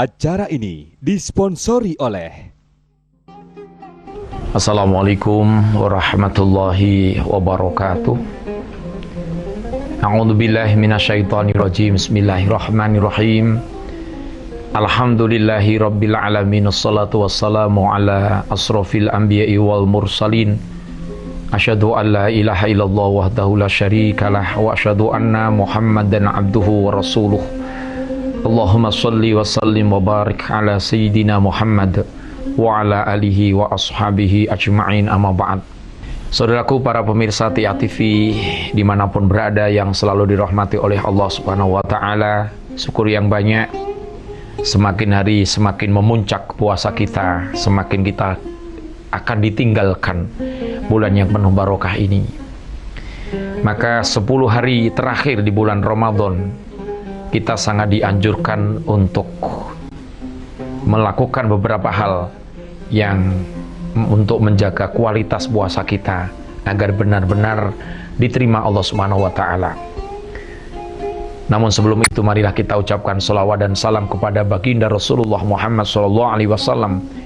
Acara ini disponsori oleh Assalamualaikum warahmatullahi wabarakatuh. A'udzubillahi minasyaitonirrajim. Bismillahirrahmanirrahim. Alhamdulillahi rabbil alamin. Assalatu wassalamu ala asrofil anbiya'i wal mursalin. Asyhadu an la ilaha illallah wahdahu la syarikalah wa asyhadu anna Muhammadan abduhu wa rasuluh. Allahumma shalli wa sallim wa barik ala sayyidina Muhammad wa ala alihi wa ashabihi ajma'in, amma ba'd. Saudaraku para pemirsa TIA TV dimanapun berada yang selalu dirahmati oleh Allah Subhanahu wa Ta'ala, syukur yang banyak. Semakin hari semakin memuncak puasa kita, semakin kita akan ditinggalkan bulan yang penuh barokah ini. Maka 10 hari terakhir di bulan Ramadan kita sangat dianjurkan untuk melakukan beberapa hal yang untuk menjaga kualitas puasa kita agar benar-benar diterima Allah Subhanahu wa Ta'ala. Namun sebelum itu marilah kita ucapkan salawat dan salam kepada baginda Rasulullah Muhammad SAW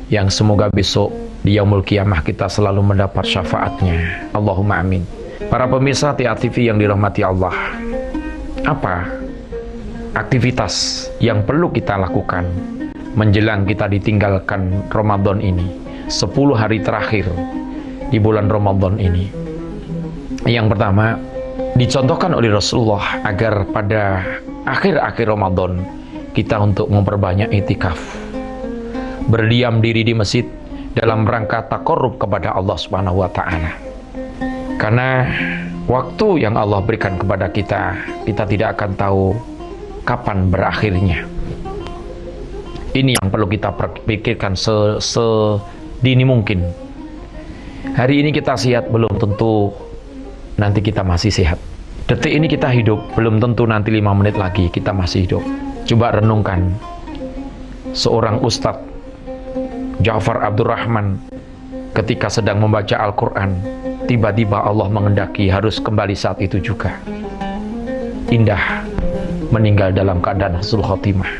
yang semoga besok di yaumul qiyamah kita selalu mendapat syafaatnya. Allahumma amin. Para pemirsa TIA TV yang dirahmati Allah, apa aktivitas yang perlu kita lakukan menjelang kita ditinggalkan Ramadan ini, 10 hari terakhir di bulan Ramadan ini? Yang pertama, dicontohkan oleh Rasulullah agar pada akhir-akhir Ramadan kita untuk memperbanyak itikaf, berdiam diri di masjid dalam rangka taqarrub kepada Allah Subhanahu wa Ta'ala. Karena waktu yang Allah berikan kepada kita, kita tidak akan tahu kapan berakhirnya. Ini yang perlu kita pikirkan sedini mungkin. Hari ini kita sehat, belum tentu nanti kita masih sehat. Detik ini kita hidup, belum tentu nanti 5 menit lagi kita masih hidup. Coba renungkan, seorang ustadz Ja'far Abdurrahman ketika sedang membaca Al-Quran, tiba-tiba Allah mengendaki harus kembali saat itu juga. Indah, meninggal dalam keadaan husnul khotimah.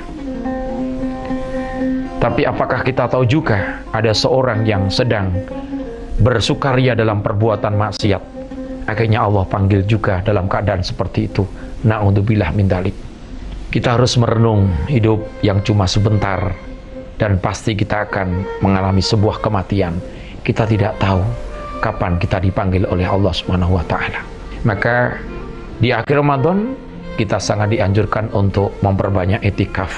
Tapi apakah kita tahu juga ada seorang yang sedang bersukaria dalam perbuatan maksiat, akhirnya Allah panggil juga dalam keadaan seperti itu. Na'udzubillah min dzalik. Kita harus merenung hidup yang cuma sebentar, dan pasti kita akan mengalami sebuah kematian. Kita tidak tahu kapan kita dipanggil oleh Allah Subhanahu wa Ta'ala. Maka di akhir Ramadan kita sangat dianjurkan untuk memperbanyak itikaf,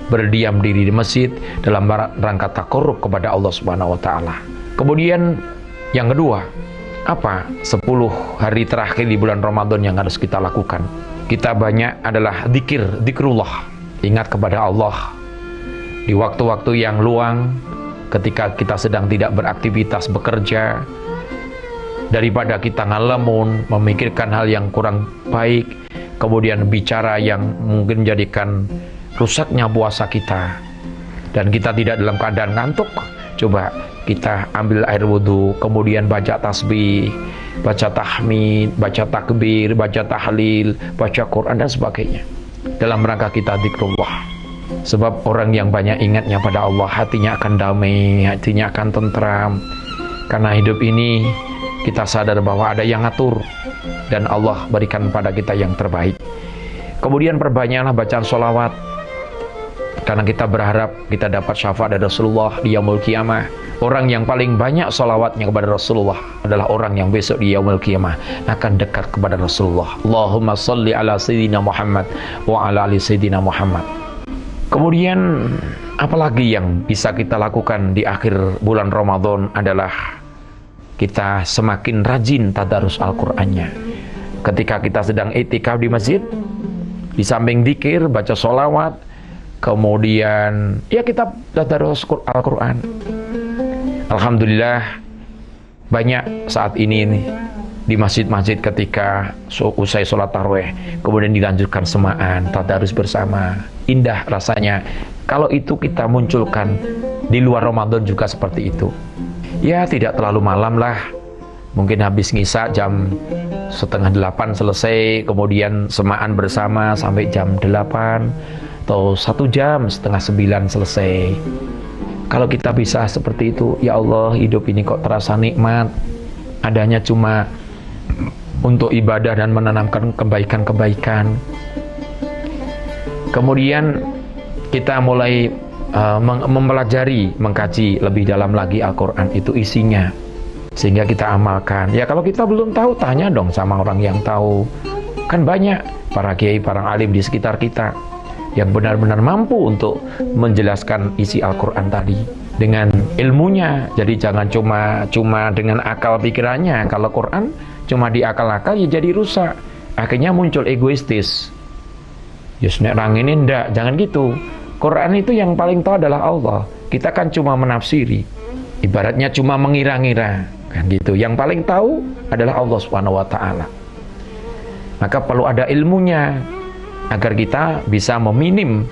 berdiam diri di masjid dalam rangka taqarrub kepada Allah Subhanahu wa Ta'ala. Kemudian yang kedua, apa 10 hari terakhir di bulan Ramadan yang harus kita lakukan? Kita banyak adalah zikrullah, ingat kepada Allah di waktu-waktu yang luang, ketika kita sedang tidak beraktivitas bekerja, daripada kita ngalamun memikirkan hal yang kurang baik, kemudian bicara yang mungkin menjadikan rusaknya puasa kita, dan kita tidak dalam keadaan ngantuk. Coba kita ambil air wudhu, kemudian baca tasbih, baca tahmid, baca takbir, baca tahlil, baca Quran dan sebagainya, dalam rangka kita zikrullah. Sebab orang yang banyak ingatnya pada Allah, hatinya akan damai, hatinya akan tentram. Karena hidup ini kita sadar bahwa ada yang ngatur, dan Allah berikan pada kita yang terbaik. Kemudian perbanyaklah bacaan sholawat, karena kita berharap kita dapat syafaat dari Rasulullah di yaumul qiyamah. Orang yang paling banyak sholawatnya kepada Rasulullah adalah orang yang besok di yaumul qiyamah akan dekat kepada Rasulullah. Allahumma shalli ala sayyidina Muhammad wa ala ali sayyidina Muhammad. Kemudian apalagi yang bisa kita lakukan di akhir bulan Ramadan adalah kita semakin rajin tadarus Al-Qur'annya. Ketika kita sedang i'tikaf di masjid, di samping zikir, baca sholawat, kemudian ya kita tadarus Al-Quran. Alhamdulillah banyak saat ini di masjid-masjid ketika usai sholat tarawih kemudian dilanjutkan semaan, tadarus bersama. Indah rasanya kalau itu kita munculkan di luar Ramadan juga seperti itu. Ya tidak terlalu malam lah, mungkin habis ngisa jam 7:30 selesai, kemudian semaan bersama sampai jam 8, atau 1 jam, 8:30 selesai. Kalau kita bisa seperti itu, ya Allah, hidup ini kok terasa nikmat, adanya cuma untuk ibadah dan menanamkan kebaikan-kebaikan. Kemudian kita mulai mempelajari, mengkaji lebih dalam lagi Al-Quran, itu isinya, sehingga kita amalkan. Ya kalau kita belum tahu, tanya dong sama orang yang tahu. Kan banyak para kiai, para alim di sekitar kita yang benar-benar mampu untuk menjelaskan isi Al-Quran tadi dengan ilmunya. Jadi jangan cuma dengan akal pikirannya. Kalau Quran cuma di akal-akal, ya jadi rusak. Akhirnya muncul egoistis. Yus nek rang ini ndak, jangan gitu. Quran itu yang paling tahu adalah Allah. Kita kan cuma menafsiri. Ibaratnya cuma mengira-ngira, kan gitu. Yang paling tahu adalah Allah Subhanahu wa taala. Maka perlu ada ilmunya agar kita bisa meminim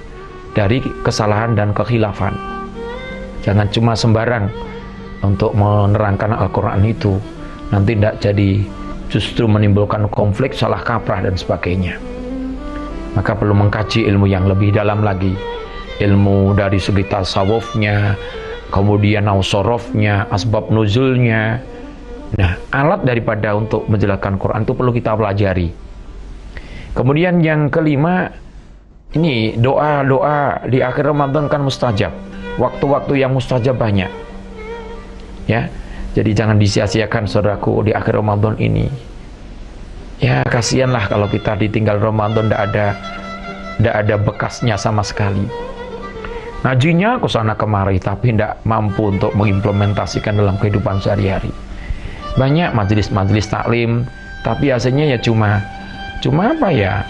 dari kesalahan dan kekhilafan. Jangan cuma sembarang untuk menerangkan Al-Quran itu. Nanti tidak jadi, justru menimbulkan konflik, salah kaprah dan sebagainya. Maka perlu mengkaji ilmu yang lebih dalam lagi. Ilmu dari segi tasawufnya, kemudian ausorofnya, asbab nuzulnya. Nah, alat daripada untuk menjelaskan Quran itu perlu kita pelajari. Kemudian yang kelima, ini doa-doa di akhir Ramadan kan mustajab. Waktu-waktu yang mustajab banyak. Ya, jadi jangan disia-siakan saudaraku di akhir Ramadan ini. Ya, kasihanlah kalau kita ditinggal Ramadan tidak ada bekasnya sama sekali. Ngajinya ke sana kemari tapi tidak mampu untuk mengimplementasikan dalam kehidupan sehari-hari. Banyak majelis-majelis taklim tapi hasilnya ya cuma apa ya?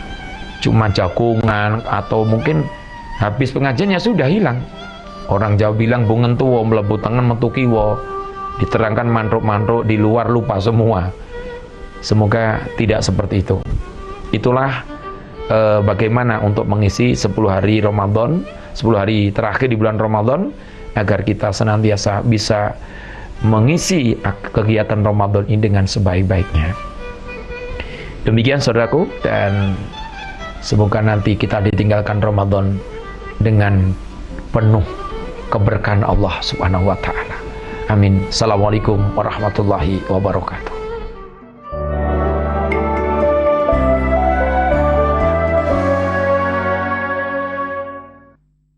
Cuma jagungan, atau mungkin habis pengajian ya sudah hilang. Orang Jawa bilang bungen tuwo mlebu tangan metu kiwa. Diterangkan mantruk-mantruk, di luar lupa semua. Semoga tidak seperti itu. Itulah bagaimana untuk mengisi 10 hari Ramadan, 10 hari terakhir di bulan Ramadan, agar kita senantiasa bisa mengisi kegiatan Ramadan ini dengan sebaik-baiknya. Demikian saudaraku, dan semoga nanti kita ditinggalkan Ramadan dengan penuh keberkahan Allah Subhanahu wa taala. Amin. Assalamualaikum warahmatullahi wabarakatuh.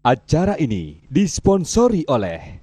Acara ini disponsori oleh